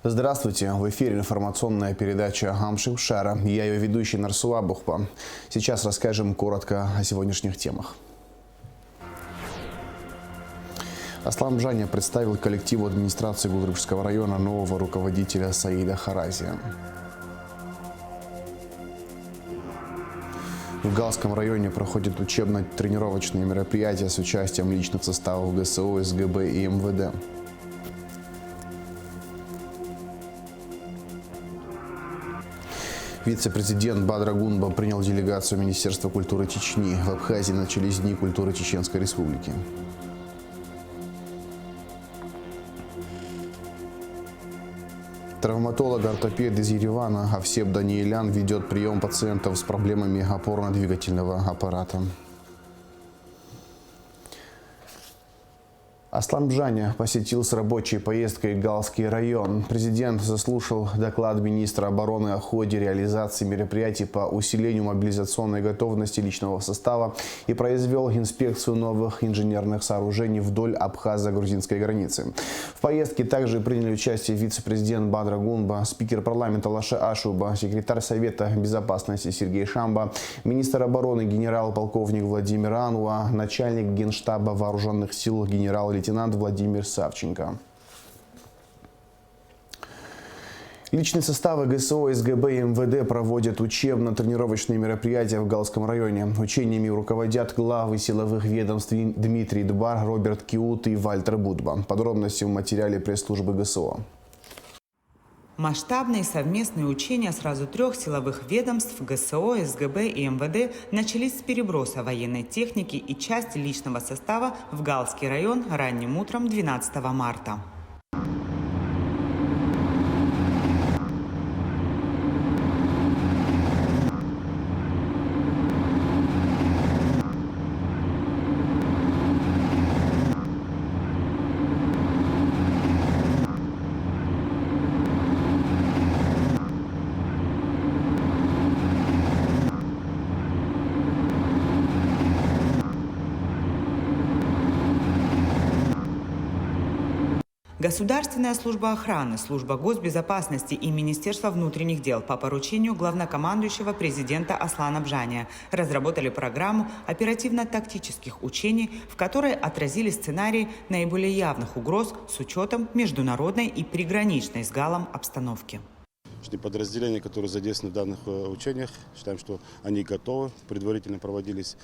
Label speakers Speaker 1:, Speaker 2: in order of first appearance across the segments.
Speaker 1: Здравствуйте! В эфире информационная передача «Амшик Шара». Я ее ведущий Нарсуа Бухпа. Сейчас расскажем коротко о сегодняшних темах. Аслан Бжаня представил коллективу администрации Гулрыбского района нового руководителя Саида Харазия. В Галском районе проходят учебно-тренировочные мероприятия с участием личных составов ГСО, СГБ и МВД. Вице-президент Бадра Гунба принял делегацию Министерства культуры Чечни. В Абхазии начались Дни культуры Чеченской Республики. Травматолог-ортопед из Еревана Авсеп Даниелян ведет прием пациентов с проблемами опорно-двигательного аппарата. Аслан Бжаня посетил с рабочей поездкой Галский район. Президент заслушал доклад министра обороны о ходе реализации мероприятий по усилению мобилизационной готовности личного состава и произвел инспекцию новых инженерных сооружений вдоль абхазо-грузинской границы. В поездке также приняли участие вице-президент Бадра Гунба, спикер парламента Лаша Ашуба, секретарь Совета безопасности Сергей Шамба, министр обороны генерал-полковник Владимир Ануа, начальник Генштаба вооруженных сил генерал-лейтенант Владимир Савченко. Личные составы ГСО, СГБ и МВД проводят учебно-тренировочные мероприятия в Галском районе. Учениями руководят главы силовых ведомств Дмитрий Дбар, Роберт Киут и Вальтер Будба. Подробности в материале пресс-службы ГСО.
Speaker 2: Масштабные совместные учения сразу трех силовых ведомств ГСО, СГБ и МВД начались с переброса военной техники и части личного состава в Галский район ранним утром 12 марта. Государственная служба охраны, служба госбезопасности и Министерство внутренних дел по поручению главнокомандующего президента Аслана Бжаня разработали программу оперативно-тактических учений, в которой отразили сценарии наиболее явных угроз с учетом международной и приграничной с Галом обстановки.
Speaker 3: Подразделения, которые задействованы в данных учениях, считаем, что они готовы. Предварительно проводились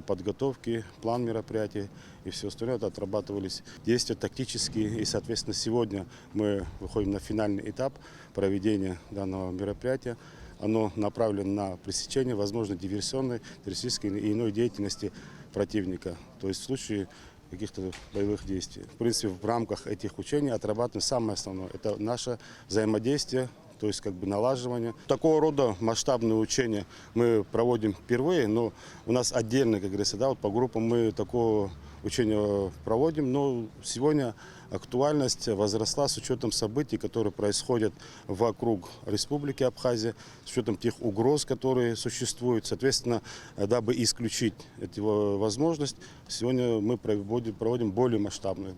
Speaker 3: подготовки, план мероприятий и все остальное. Это отрабатывались действия тактические. И, соответственно, сегодня мы выходим на финальный этап проведения данного мероприятия. Оно направлено на пресечение, возможно, диверсионной, террористической и иной деятельности противника. То есть в случае каких-то боевых действий. В принципе, в рамках этих учений отрабатываем самое основное. Это наше взаимодействие, то есть налаживание. Такого рода масштабные учения мы проводим впервые, но у нас отдельно, как говорится, по группам мы такого учения проводим. Но сегодня актуальность возросла с учетом событий, которые происходят вокруг Республики Абхазия, с учетом тех угроз, которые существуют. Соответственно, дабы исключить эту возможность, сегодня мы проводим более масштабные.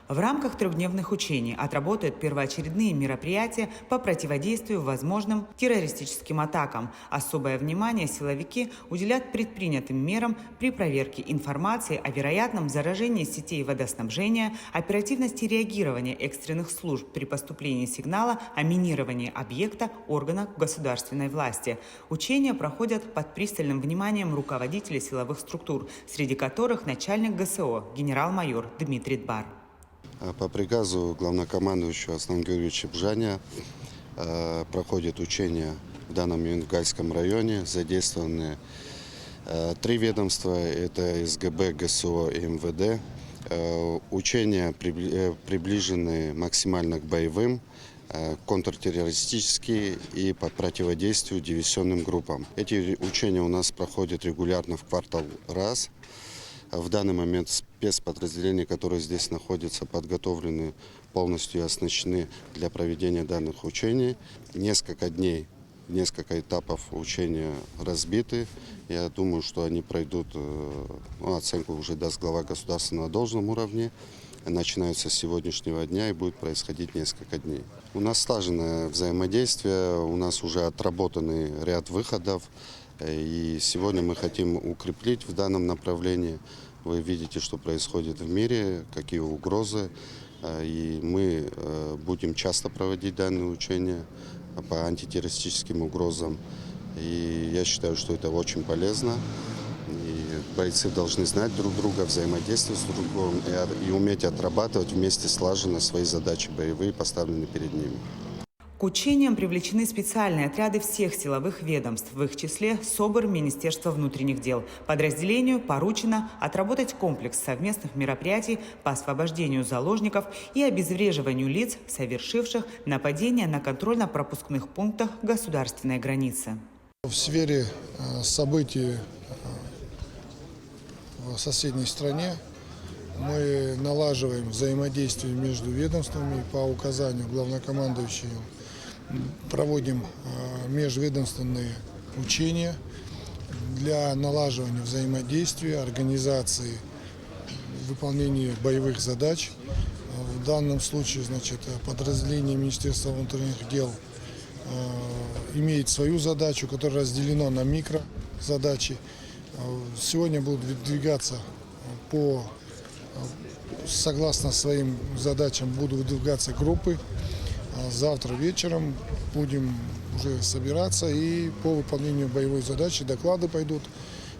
Speaker 2: В рамках трехдневных учений отработают первоочередные мероприятия по противодействию возможным террористическим атакам. Особое внимание силовики уделят предпринятым мерам при проверке информации о вероятном заражении сетей водоснабжения, оперативности реагирования экстренных служб при поступлении сигнала о минировании объекта органов государственной власти. Учения проходят под пристальным вниманием руководителей силовых структур, среди которых начальник ГСО генерал-майор Дмитрий Дбар.
Speaker 4: По приказу главнокомандующего Аслана Георгиевича Бжаня проходят учения в данном Гальском районе. Задействованы три ведомства, это СГБ, ГСО и МВД. Учения приближены максимально к боевым, контртеррористические и по противодействию диверсионным группам. Эти учения у нас проходят регулярно в квартал раз. В данный момент спецподразделения, которые здесь находятся, подготовлены полностью и оснащены для проведения данных учений. Несколько дней, несколько этапов учения разбиты. Я думаю, что они пройдут, оценку уже даст глава государства на должном уровне. начинаются с сегодняшнего дня и будет происходить несколько дней. У нас слаженное взаимодействие, у нас уже отработанный ряд выходов. И сегодня мы хотим укреплить в данном направлении. Вы видите, что происходит в мире, какие угрозы. И мы будем часто проводить данные учения по антитеррористическим угрозам. И я считаю, что это очень полезно. И бойцы должны знать друг друга, взаимодействовать с друг другом и уметь отрабатывать вместе слаженно свои задачи боевые, поставленные перед ними.
Speaker 2: К учениям привлечены специальные отряды всех силовых ведомств, в их числе СОБР Министерства внутренних дел. Подразделению поручено отработать комплекс совместных мероприятий по освобождению заложников и обезвреживанию лиц, совершивших нападения на контрольно-пропускных пунктах государственной границы.
Speaker 5: В сфере событий в соседней стране мы налаживаем взаимодействие между ведомствами по указанию главнокомандующего. Проводим межведомственные учения для налаживания взаимодействия, организации выполнения боевых задач. В данном случае, подразделение Министерства внутренних дел имеет свою задачу, которая разделена на микрозадачи. Сегодня будут выдвигаться согласно своим задачам будут выдвигаться группы. Завтра вечером будем уже собираться и по выполнению боевой задачи доклады пойдут.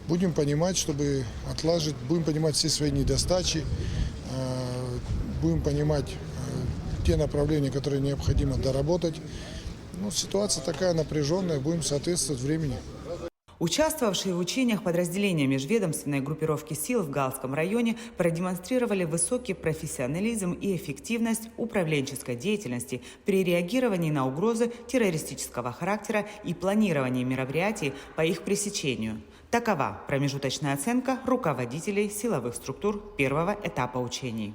Speaker 5: Будем понимать, будем понимать все свои недостачи, будем понимать те направления, которые необходимо доработать. Ситуация такая напряженная, будем соответствовать времени.
Speaker 2: Участвовавшие в учениях подразделения межведомственной группировки сил в Галском районе продемонстрировали высокий профессионализм и эффективность управленческой деятельности при реагировании на угрозы террористического характера и планировании мероприятий по их пресечению. Такова промежуточная оценка руководителей силовых структур первого этапа учений.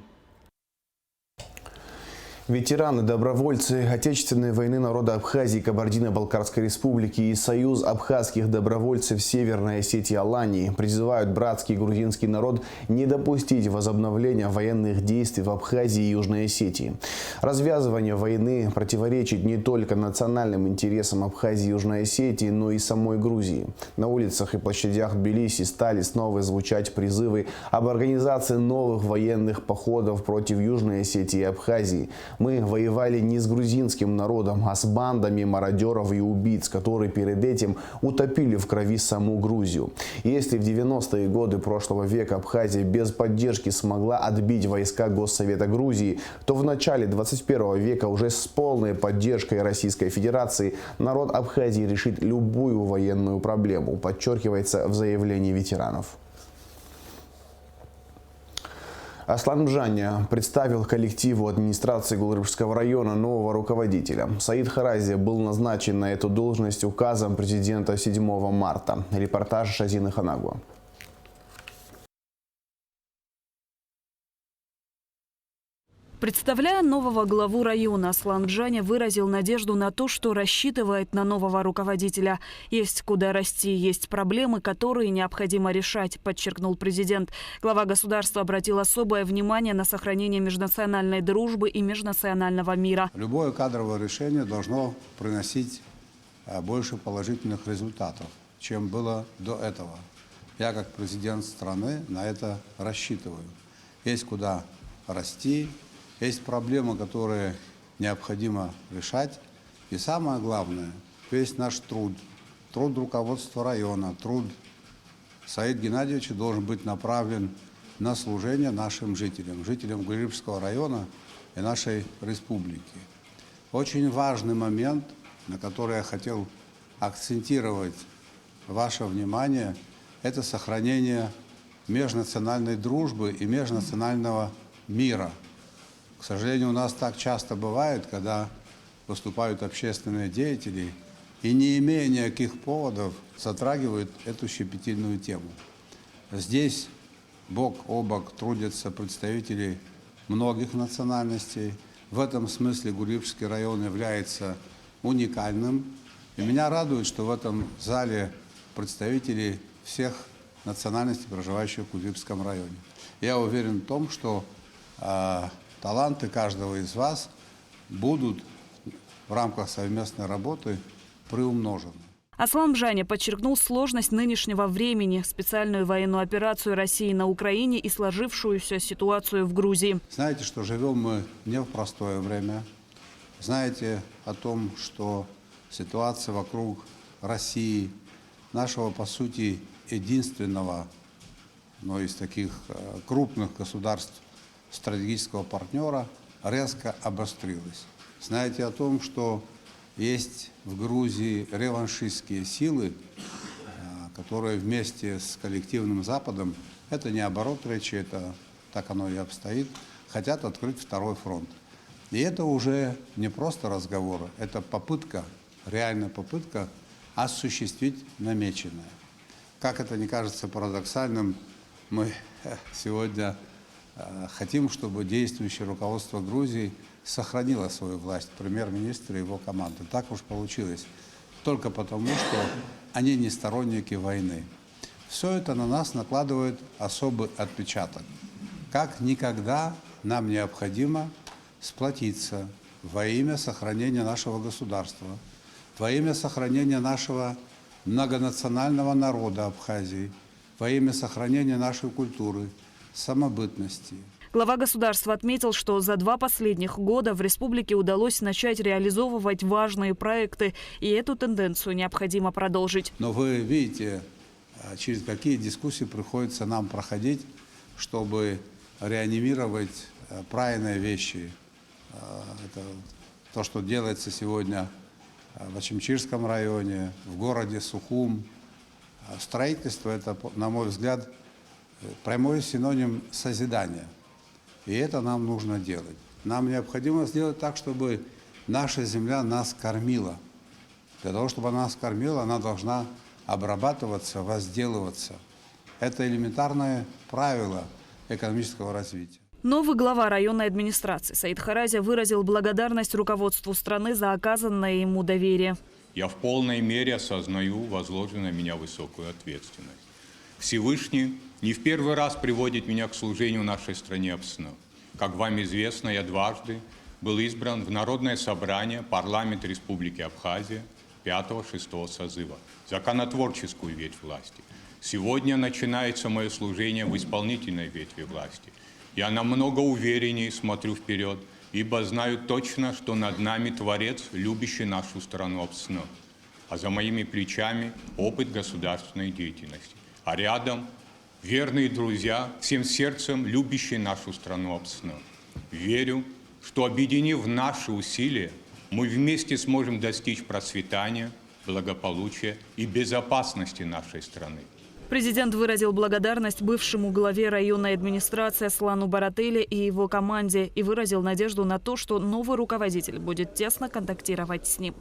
Speaker 1: Ветераны, добровольцы Отечественной войны народа Абхазии и Кабардино-Балкарской республики и Союз абхазских добровольцев Северной Осетии Алании призывают братский грузинский народ не допустить возобновления военных действий в Абхазии и Южной Осетии. Развязывание войны противоречит не только национальным интересам Абхазии и Южной Осетии, но и самой Грузии. На улицах и площадях Тбилиси стали снова звучать призывы об организации новых военных походов против Южной Осетии и Абхазии. Мы воевали не с грузинским народом, а с бандами мародеров и убийц, которые перед этим утопили в крови саму Грузию. Если в 90-е годы прошлого века Абхазия без поддержки смогла отбить войска Госсовета Грузии, то в начале 21 века уже с полной поддержкой Российской Федерации народ Абхазии решит любую военную проблему, подчеркивается в заявлении ветеранов. Аслан Бжаня представил коллективу администрации Гулрыбского района нового руководителя. Саид Харази был назначен на эту должность указом президента 7 марта. Репортаж Шазины Ханагуа.
Speaker 6: Представляя нового главу района, Аслан Бжаня выразил надежду на то, что рассчитывает на нового руководителя. Есть куда расти, есть проблемы, которые необходимо решать, подчеркнул президент. Глава государства обратил особое внимание на сохранение межнациональной дружбы и межнационального мира.
Speaker 7: Любое кадровое решение должно приносить больше положительных результатов, чем было до этого. Я, как президент страны, на это рассчитываю. Есть куда расти. Есть проблемы, которые необходимо решать. И самое главное, весь наш труд руководства района, труд Саида Геннадьевича должен быть направлен на служение нашим жителям, жителям Гулрыбского района и нашей республики. Очень важный момент, на который я хотел акцентировать ваше внимание, это сохранение межнациональной дружбы и межнационального мира. К сожалению, у нас так часто бывает, когда выступают общественные деятели и, не имея никаких поводов, затрагивают эту щепетильную тему. Здесь бок о бок трудятся представители многих национальностей. В этом смысле Гулрыбский район является уникальным. И меня радует, что в этом зале представители всех национальностей, проживающих в Гулрыбском районе. Я уверен в том, что таланты каждого из вас будут в рамках совместной работы приумножены.
Speaker 6: Аслан Бжаня подчеркнул сложность нынешнего времени, специальную военную операцию России на Украине и сложившуюся ситуацию в Грузии.
Speaker 7: Знаете, что живем мы не в простое время. Знаете о том, что ситуация вокруг России, нашего, по сути, единственного, но из таких крупных государств, стратегического партнера, резко обострилась. Знаете о том, что есть в Грузии реваншистские силы, которые вместе с коллективным Западом, это не оборот речи, это так оно и обстоит, хотят открыть второй фронт. И это уже не просто разговоры, это попытка, реальная попытка осуществить намеченное. Как это не кажется парадоксальным, мы сегодня хотим, чтобы действующее руководство Грузии сохранило свою власть, премьер-министр и его команда. Так уж получилось. Только потому, что они не сторонники войны. Все это на нас накладывает особый отпечаток. Как никогда нам необходимо сплотиться во имя сохранения нашего государства, во имя сохранения нашего многонационального народа Абхазии, во имя сохранения нашей культуры, самобытности.
Speaker 6: Глава государства отметил, что за 2 последних года в республике удалось начать реализовывать важные проекты, и эту тенденцию необходимо продолжить.
Speaker 7: Но вы видите, через какие дискуссии приходится нам проходить, чтобы реанимировать правильные вещи. Это то, что делается сегодня в Ачимчирском районе, в городе Сухум. Строительство – это, на мой взгляд, прямой синоним созидания. И это нам нужно делать. Нам необходимо сделать так, чтобы наша земля нас кормила. Для того, чтобы она нас кормила, она должна обрабатываться, возделываться. Это элементарное правило экономического развития.
Speaker 6: Новый глава районной администрации Саид Харазия выразил благодарность руководству страны за оказанное ему доверие.
Speaker 8: Я в полной мере осознаю возложенную на меня высокую ответственность. Всевышний не в первый раз приводит меня к служению нашей стране ОБСНО. Как вам известно, я дважды был избран в Народное собрание парламента Республики Абхазия 5-6 созыва, законотворческую ветвь власти. Сегодня начинается мое служение в исполнительной ветви власти. Я намного увереннее смотрю вперед, ибо знаю точно, что над нами Творец, любящий нашу страну ОБСНО, а за моими плечами опыт государственной деятельности, а рядом верные друзья, всем сердцем любящие нашу страну ОБСНО. Верю, что, объединив наши усилия, мы вместе сможем достичь процветания, благополучия и безопасности нашей страны.
Speaker 6: Президент выразил благодарность бывшему главе районной администрации Аслану Барателе и его команде и выразил надежду на то, что новый руководитель будет тесно контактировать с ним.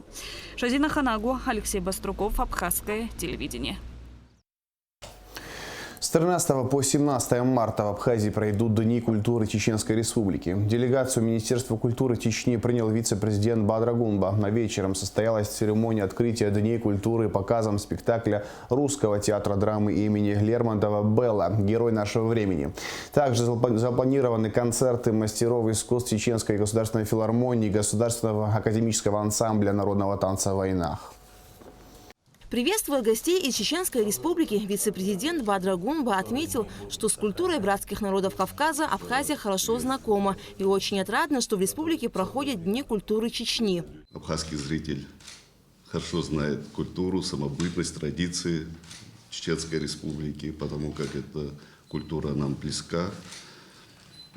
Speaker 6: Шазина Ханагу, Алексей Баструков, Абхазское телевидение.
Speaker 1: С 13 по 17 марта в Абхазии пройдут Дни культуры Чеченской Республики. Делегацию Министерства культуры Чечни принял вице-президент Бадр Гунба. На вечером состоялась церемония открытия Дней культуры показом спектакля Русского театра драмы имени Лермонтова «Белла. Герой нашего времени». Также запланированы концерты мастеров искусств Чеченской государственной филармонии, Государственного академического ансамбля народного танца «Войнах».
Speaker 9: Приветствуя гостей из Чеченской Республики, вице-президент Бадр Гунба отметил, что с культурой братских народов Кавказа Абхазия хорошо знакома и очень отрадно, что в республике проходят Дни культуры Чечни.
Speaker 10: Абхазский зритель хорошо знает культуру, самобытность, традиции Чеченской Республики, потому как эта культура нам близка.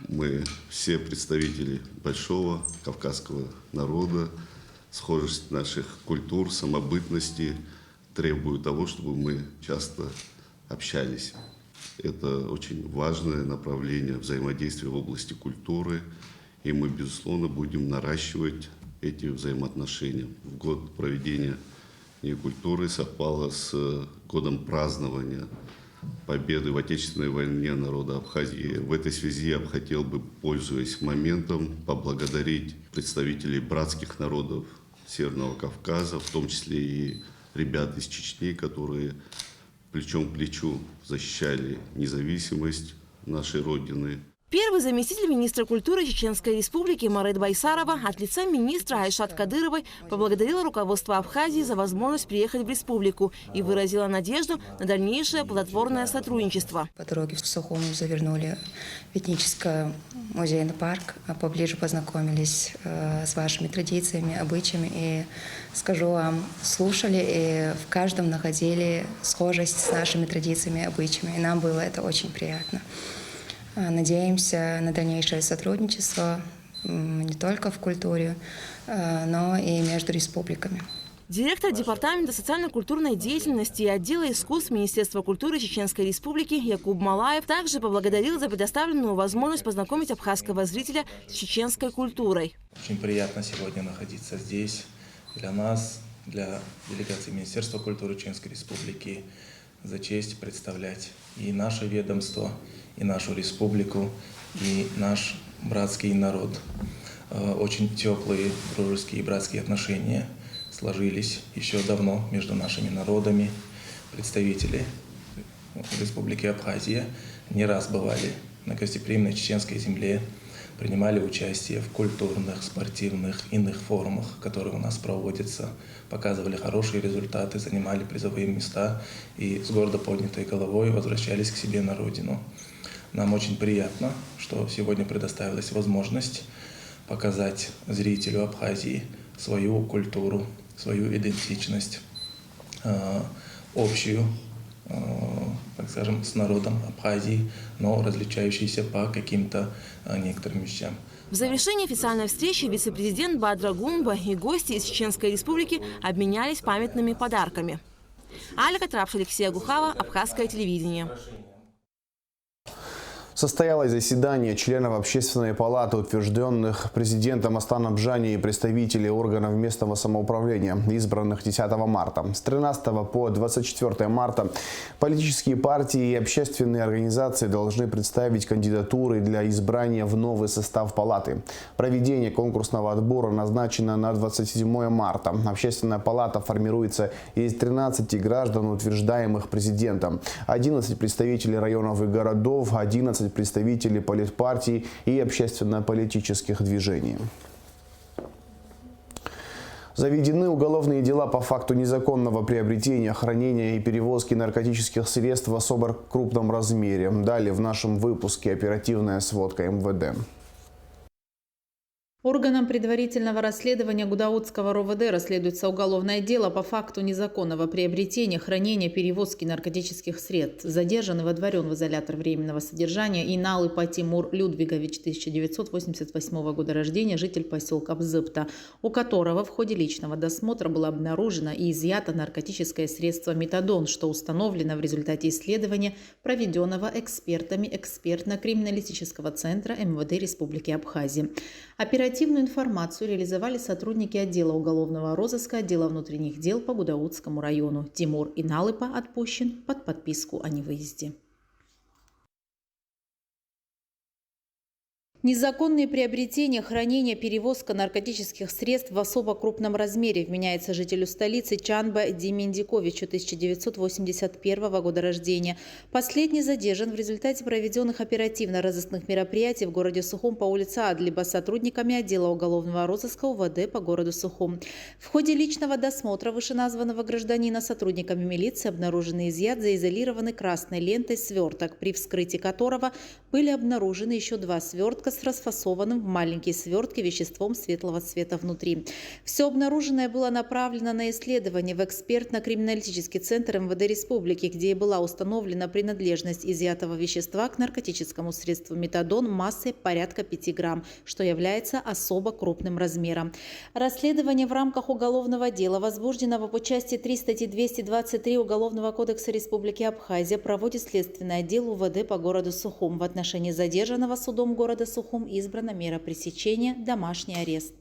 Speaker 10: Мы все представители большого кавказского народа, схожесть наших культур, самобытности требует того, чтобы мы часто общались. Это очень важное направление взаимодействия в области культуры, и мы, безусловно, будем наращивать эти взаимоотношения. В год проведения Дней культуры совпало с годом празднования победы в Отечественной войне народа Абхазии. В этой связи я бы хотел, пользуясь моментом, поблагодарить представителей братских народов Северного Кавказа, в том числе и ребят из Чечни, которые плечом к плечу защищали независимость нашей Родины.
Speaker 9: Первый заместитель министра культуры Чеченской Республики Марет Байсарова от лица министра Айшат Кадыровой поблагодарила руководство Абхазии за возможность приехать в республику и выразила надежду на дальнейшее плодотворное сотрудничество.
Speaker 11: По дороге в Сухум завернули в этнический музейный парк, поближе познакомились с вашими традициями, обычаями. И скажу вам, слушали и в каждом находили схожесть с нашими традициями и обычаями. И нам было это очень приятно. Надеемся на дальнейшее сотрудничество не только в культуре, но и между республиками.
Speaker 9: Директор Департамента социально-культурной деятельности и отдела искусств Министерства культуры Чеченской Республики Якуб Малаев также поблагодарил за предоставленную возможность познакомить абхазского зрителя с чеченской культурой.
Speaker 12: Очень приятно сегодня находиться здесь. Для нас, для делегации Министерства культуры Чеченской Республики, за честь представлять и наше ведомство, и нашу республику, и наш братский народ. Очень теплые дружеские и братские отношения сложились еще давно между нашими народами. Представители Республики Абхазия не раз бывали на гостеприимной чеченской земле, принимали участие в культурных, спортивных, иных форумах, которые у нас проводятся, показывали хорошие результаты, занимали призовые места и с гордо поднятой головой возвращались к себе на родину. Нам очень приятно, что сегодня предоставилась возможность показать зрителю Абхазии свою культуру, свою идентичность, общую, так скажем, с народом Абхазии, но различающиеся по каким-то некоторым вещам.
Speaker 9: В завершении официальной встречи вице-президент Бадра Гумба и гости из Чеченской Республики обменялись памятными подарками. Аля Катрапш, Алексей Агухава, Абхазское телевидение.
Speaker 1: Состоялось заседание членов Общественной палаты, утвержденных президентом Астан Абжани и представителей органов местного самоуправления, избранных 10 марта. С 13 по 24 марта политические партии и общественные организации должны представить кандидатуры для избрания в новый состав палаты. Проведение конкурсного отбора назначено на 27 марта. Общественная палата формируется из 13 граждан, утверждаемых президентом, 11 представителей районов и городов, 11 представителей политпартий и общественно-политических движений. Заведены уголовные дела по факту незаконного приобретения, хранения и перевозки наркотических средств в особо крупном размере. Далее в нашем выпуске оперативная сводка МВД.
Speaker 13: Органам предварительного расследования Гудаутского РОВД расследуется уголовное дело по факту незаконного приобретения, хранения, перевозки наркотических средств. Задержан и водворен в изолятор временного содержания Иналыпа Тимур Людвигович, 1988 года рождения, житель поселка Бзыпта, у которого в ходе личного досмотра было обнаружено и изъято наркотическое средство метадон, что установлено в результате исследования, проведенного экспертами экспертно-криминалистического центра МВД Республики Абхазия. Оперативную информацию реализовали сотрудники отдела уголовного розыска, отдела внутренних дел по Гудаутскому району. Тимур Иналыпа отпущен под подписку о невыезде. Незаконные приобретения, хранение, перевозка наркотических средств в особо крупном размере вменяется жителю столицы Чанба Демендиковичу, 1981 года рождения. Последний задержан в результате проведенных оперативно-розыскных мероприятий в городе Сухум по улице Адлиба сотрудниками отдела уголовного розыска УВД по городу Сухум. В ходе личного досмотра вышеназванного гражданина сотрудниками милиции обнаружен и изъят заизолированный красной лентой сверток, при вскрытии которого были обнаружены еще 2 свертка с расфасованным в маленькие свертки веществом светлого цвета внутри. Все обнаруженное было направлено на исследование в экспертно-криминалистический центр МВД Республики, где и была установлена принадлежность изъятого вещества к наркотическому средству метадон массой порядка 5 грамм, что является особо крупным размером. Расследование в рамках уголовного дела, возбужденного по части 3 статьи 223 Уголовного кодекса Республики Абхазия, проводит следственный отдел УВД по городу Сухум. В отношении задержанного судом города Сухум избрана мера пресечения – домашний арест.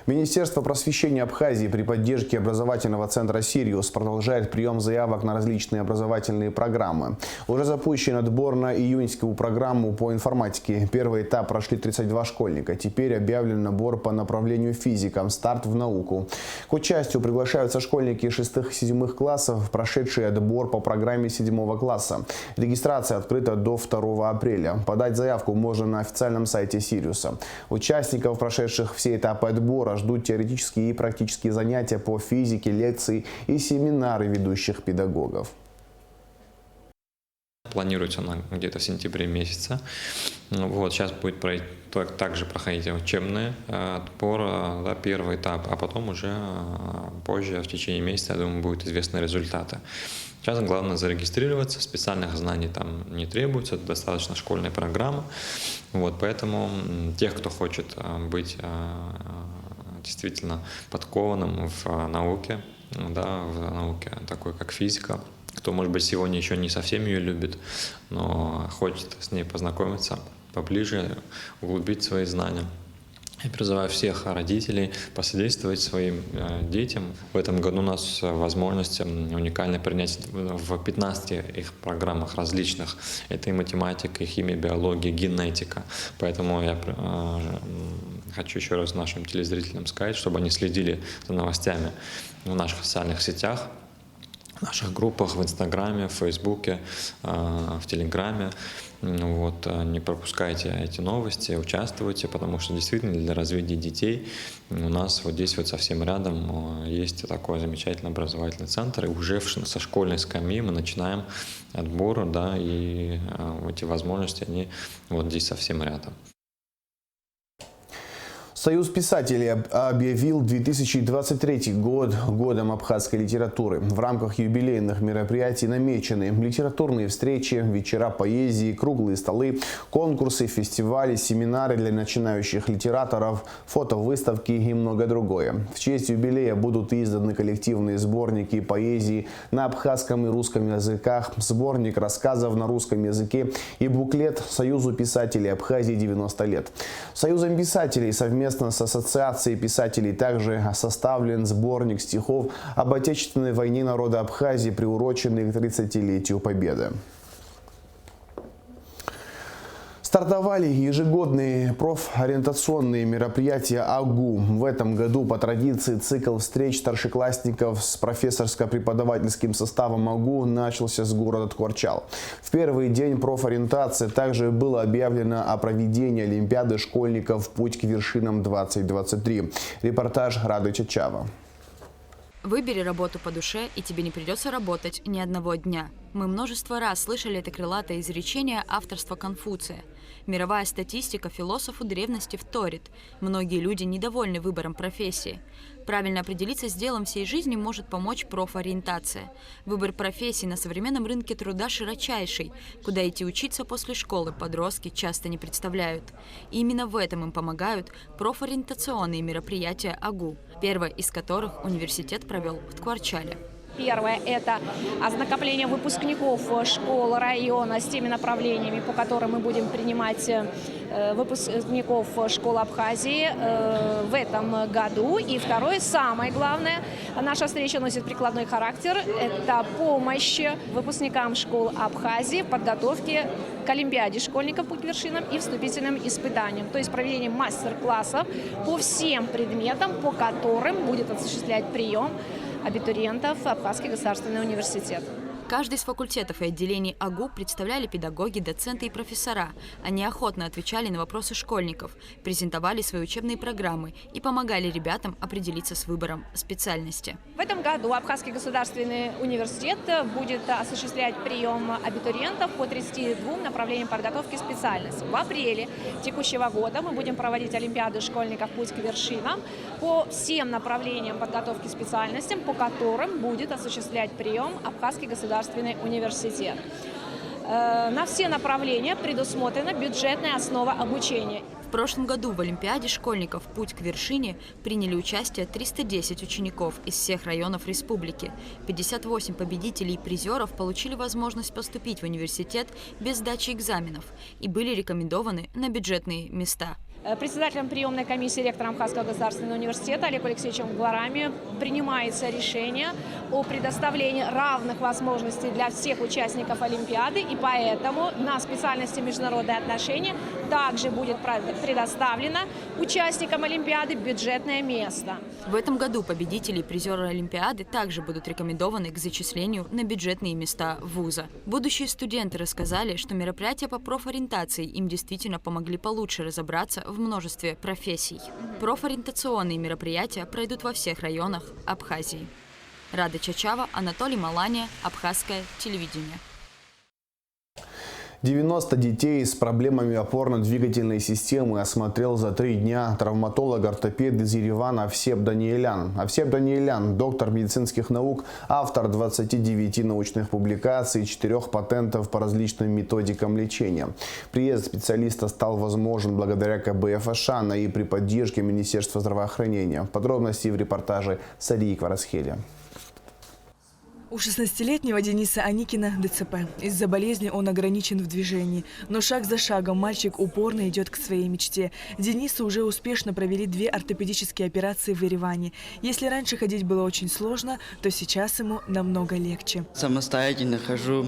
Speaker 1: Министерство просвещения Абхазии при поддержке образовательного центра «Сириус» продолжает прием заявок на различные образовательные программы. Уже запущен отбор на июньскую программу по информатике. Первый этап прошли 32 школьника. Теперь объявлен набор по направлению физика, старт в науку. К участию приглашаются школьники 6-7 классов, прошедшие отбор по программе 7 класса. Регистрация открыта до 2 апреля. Подать заявку можно на официальном сайте «Сириуса». Участников, прошедших все этапы отбора, ждут теоретические и практические занятия по физике, лекции и семинары ведущих педагогов.
Speaker 14: Планируется она где-то в сентябре месяце. Вот, сейчас будет также проходить учебный отбор, да, первый этап, а потом уже позже, в течение месяца, я думаю, будут известны результаты. Сейчас главное зарегистрироваться, специальных знаний там не требуется, достаточно школьной программы. Вот, поэтому тех, кто хочет быть действительно подкованным в науке, да, в науке такой как физика, кто, может быть, сегодня еще не совсем ее любит, но хочет с ней познакомиться поближе, углубить свои знания. Я призываю всех родителей посодействовать своим детям. В этом году у нас возможность уникально принять в 15 их программах различных. Это и математика, и химия, биология, генетика. Поэтому я хочу еще раз нашим телезрителям сказать, чтобы они следили за новостями в наших социальных сетях, в наших группах в Инстаграме, в Фейсбуке, в Телеграме. Вот, не пропускайте эти новости, участвуйте, потому что действительно для развития детей у нас вот здесь вот совсем рядом есть такой замечательный образовательный центр, и уже со школьной скамьи мы начинаем отбор, да, и эти возможности, они вот здесь совсем рядом.
Speaker 1: Союз писателей объявил 2023 год годом абхазской литературы. В рамках юбилейных мероприятий намечены литературные встречи, вечера поэзии, круглые столы, конкурсы, фестивали, семинары для начинающих литераторов, фотовыставки и многое другое. В честь юбилея будут изданы коллективные сборники поэзии на абхазском и русском языках, сборник рассказов на русском языке и буклет «Союзу писателей Абхазии 90 лет». Союзом писателей совместно с Ассоциацией писателей также составлен сборник стихов об Отечественной войне народа Абхазии, приуроченный к 30-летию Победы. Стартовали ежегодные профориентационные мероприятия АГУ. В этом году по традиции цикл встреч старшеклассников с профессорско-преподавательским составом АГУ начался с города Ткварчал. В первый день профориентации также было объявлено о проведении Олимпиады школьников «Путь к вершинам-2023». Репортаж Рады Чачава.
Speaker 15: Выбери работу по душе, и тебе не придется работать ни одного дня. Мы множество раз слышали это крылатое изречение авторства Конфуция. Мировая статистика философу древности вторит. Многие люди недовольны выбором профессии. Правильно определиться с делом всей жизни может помочь профориентация. Выбор профессии на современном рынке труда широчайший. Куда идти учиться после школы подростки часто не представляют. И именно в этом им помогают профориентационные мероприятия АГУ, первое из которых университет провел в Ткварчале.
Speaker 16: Первое – это ознакомление выпускников школ района с теми направлениями, по которым мы будем принимать выпускников школ Абхазии в этом году. И второе, самое главное, наша встреча носит прикладной характер – это помощь выпускникам школ Абхазии в подготовке к Олимпиаде школьников «Путь к вершинам» и вступительным испытаниям. То есть проведение мастер-классов по всем предметам, по которым будет осуществлять прием абитуриентов Абхазский государственный университет.
Speaker 15: Каждый из факультетов и отделений АГУ представляли педагоги, доценты и профессора. Они охотно отвечали на вопросы школьников, презентовали свои учебные программы и помогали ребятам определиться с выбором специальности.
Speaker 16: В этом году Абхазский государственный университет будет осуществлять прием абитуриентов по 32 направлениям подготовки специальности. В апреле текущего года мы будем проводить Олимпиаду школьников «Путь к вершинам» по всем направлениям подготовки специальностям, по которым будет осуществлять прием Абхазский государственный университет. На все направления предусмотрена бюджетная основа обучения.
Speaker 15: В прошлом году в Олимпиаде школьников «Путь к вершине» приняли участие 310 учеников из всех районов республики. 58 победителей и призеров получили возможность поступить в университет без сдачи экзаменов и были рекомендованы на бюджетные места.
Speaker 16: Председателем приемной комиссии ректора Абхазского государственного университета Олегом Алексеевичем Гларами принимается решение о предоставлении равных возможностей для всех участников Олимпиады, и поэтому на специальности международные отношения также будет предоставлено участникам Олимпиады бюджетное место.
Speaker 15: В этом году победители и призеры Олимпиады также будут рекомендованы к зачислению на бюджетные места вуза. Будущие студенты рассказали, что мероприятия по профориентации им действительно помогли получше разобраться в множестве профессий. Профориентационные мероприятия пройдут во всех районах Абхазии. Рада Чачава, Анатолий Малания, Абхазское телевидение.
Speaker 1: 90 детей с проблемами опорно-двигательной системы осмотрел за 3 дня травматолог-ортопед из Еревана Овсеп Даниэлян. Овсеп Даниэлян – доктор медицинских наук, автор 29 научных публикаций и 4 патентов по различным методикам лечения. Приезд специалиста стал возможен благодаря КБФ Ашана и при поддержке Министерства здравоохранения. Подробности в репортаже Сарии Кварасхели.
Speaker 17: У 16-летнего Дениса Аникина ДЦП. Из-за болезни он ограничен в движении. Но шаг за шагом мальчик упорно идет к своей мечте. Денису уже успешно провели 2 ортопедические операции в Ереване. Если раньше ходить было очень сложно, то сейчас ему намного легче.
Speaker 18: Самостоятельно хожу.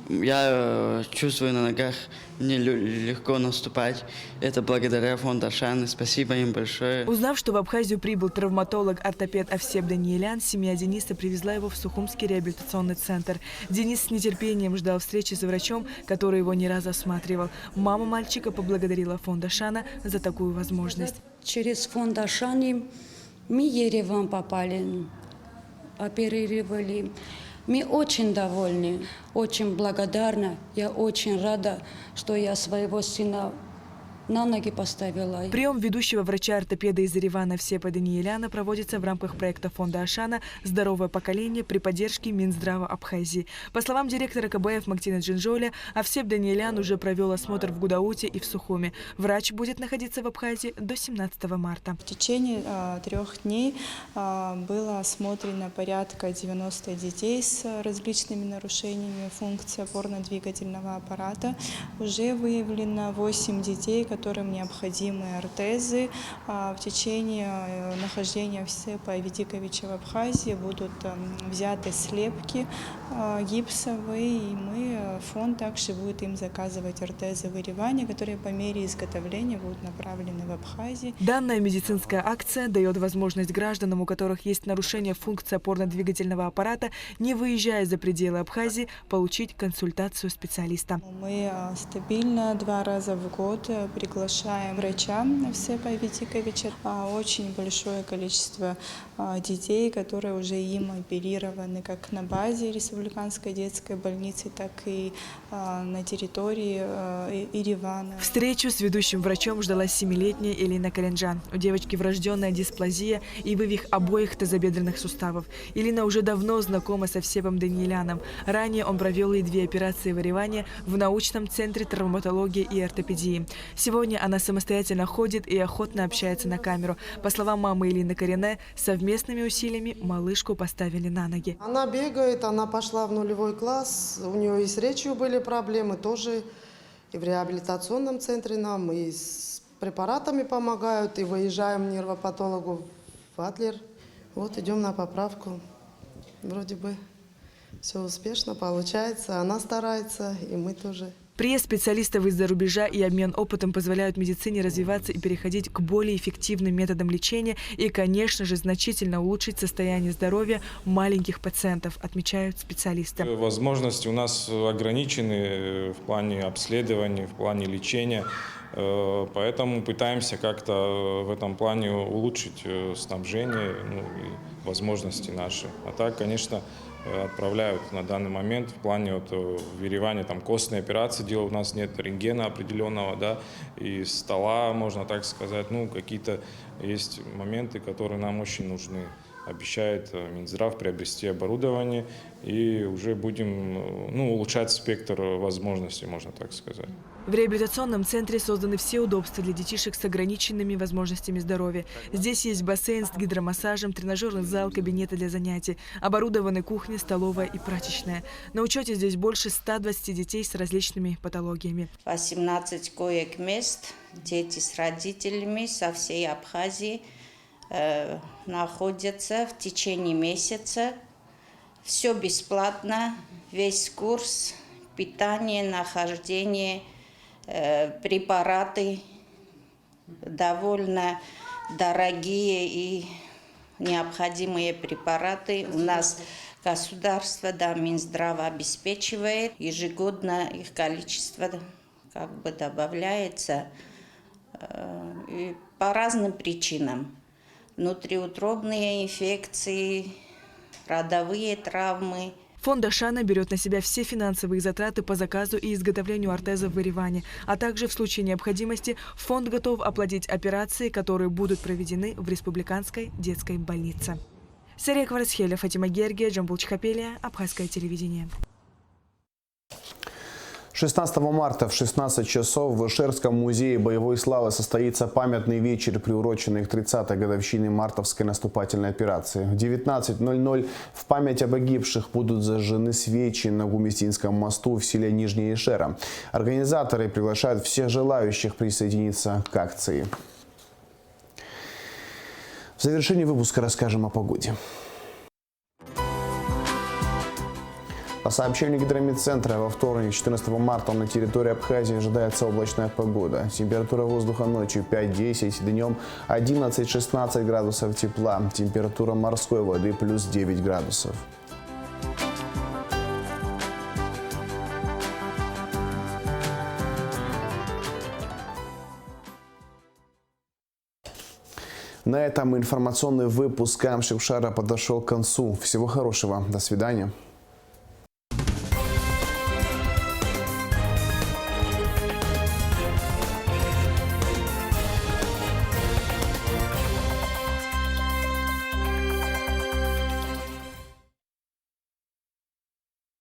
Speaker 18: Я чувствую на ногах, мне легко наступать. Это благодаря фонду Ашаны. Спасибо им большое.
Speaker 17: Узнав, что в Абхазию прибыл травматолог-ортопед Овсеп Даниэлян, семья Дениса привезла его в Сухумский реабилитационный центр. Денис с нетерпением ждал встречи с врачом, который его не раз осматривал. Мама мальчика поблагодарила фонд Ашана за такую возможность.
Speaker 19: Через фонд Ашаны мы в Ереван попали, оперировали. Мы очень довольны, очень благодарны. Я очень рада, что я своего сына на ноги поставила.
Speaker 17: Прием ведущего врача-ортопеда из Еревана Овсепа Даниэляна проводится в рамках проекта фонда Ашана «Здоровое поколение» при поддержке Минздрава Абхазии. По словам директора КБФ Мактина Джинжоля, Овсеп Даниэлян уже провел осмотр в Гудауте и в Сухуме. Врач будет находиться в Абхазии до 17 марта.
Speaker 20: В течение 3 дней было осмотрено порядка 90 детей с различными нарушениями функции опорно-двигательного аппарата. Уже выявлено 8 детей, которым необходимы ортезы. В течение нахождения Овсепа Ведиковича в Абхазии будут взяты слепки гипсовые, и фонд также будет им заказывать ортезы в Ереване, которые по мере изготовления будут направлены в Абхазию.
Speaker 17: Данная медицинская акция дает возможность гражданам, у которых есть нарушение функции опорно-двигательного аппарата, не выезжая за пределы Абхазии, получить консультацию специалиста.
Speaker 20: Мы стабильно 2 раза в год приглашаем врача Овсепа Ведиковича. Очень большое количество детей, которые уже им оперированы как на базе Республиканской детской больницы, так и на территории Еревана.
Speaker 17: Встречу с ведущим врачом ждала 7-летняя Элина Калинджан. У девочки врожденная дисплазия и вывих обоих тазобедренных суставов. Элина уже давно знакома с Овсепом Даниэляном. Ранее он провел ей 2 операции в Ереване в научном центре травматологии и ортопедии. Сегодня она самостоятельно ходит и охотно общается на камеру. По словам мамы Элины Карине, совместными усилиями малышку поставили на ноги.
Speaker 21: Она бегает, она пошла в 0-й класс, у нее и с речью были проблемы, тоже и в реабилитационном центре нам, и с препаратами помогают, и выезжаем к нервопатологу в Адлер. Вот идем на поправку. Вроде бы все успешно получается, она старается, и мы тоже.
Speaker 17: Приезд специалистов из-за рубежа и обмен опытом позволяют медицине развиваться и переходить к более эффективным методам лечения и, конечно же, значительно улучшить состояние здоровья маленьких пациентов, отмечают специалисты.
Speaker 22: Возможности у нас ограничены в плане обследований, в плане лечения, поэтому пытаемся как-то в этом плане улучшить снабжение и возможности наши. А так, конечно, отправляют на данный момент в плане в Ереване там костные операции делают, у нас нет рентгена определенного, да, и стола, можно так сказать, какие-то есть моменты, которые нам очень нужны. Обещает Минздрав приобрести оборудование и уже будем улучшать спектр возможностей, можно так сказать.
Speaker 17: В реабилитационном центре созданы все удобства для детишек с ограниченными возможностями здоровья. Здесь есть бассейн с гидромассажем, тренажерный зал, кабинеты для занятий, оборудованы кухня, столовая и прачечная. На учете здесь больше 120 детей с различными патологиями.
Speaker 23: 18 коек мест
Speaker 3: дети с родителями со всей Абхазии находятся в течение месяца. Все бесплатно, весь курс, питание, нахождение, препараты довольно дорогие и необходимые препараты. У нас государство, да, Минздрав обеспечивает. Ежегодно их количество добавляется и по разным причинам. Внутриутробные инфекции, родовые травмы.
Speaker 17: Фонд Ашана берет на себя все финансовые затраты по заказу и изготовлению ортезов в Ереване, а также в случае необходимости фонд готов оплатить операции, которые будут проведены в Республиканской детской больнице. Серия Кварцхеля, Фатима Гергия, Джамбул Чхапелия, Абхазское телевидение.
Speaker 1: 16 марта в 16 часов в Ишерском музее боевой славы состоится памятный вечер, приуроченный к 30-й годовщине мартовской наступательной операции. В 19:00 в память о погибших будут зажжены свечи на Гуместинском мосту в селе Нижняя Ишера. Организаторы приглашают всех желающих присоединиться к акции. В завершении выпуска расскажем о погоде. По сообщению Гидрометцентра, во вторник, 14 марта, на территории Абхазии ожидается облачная погода. Температура воздуха ночью 5-10, днем 11-16 градусов тепла. Температура морской воды плюс 9 градусов. На этом информационный выпуск Камшев Шара подошел к концу. Всего хорошего. До свидания.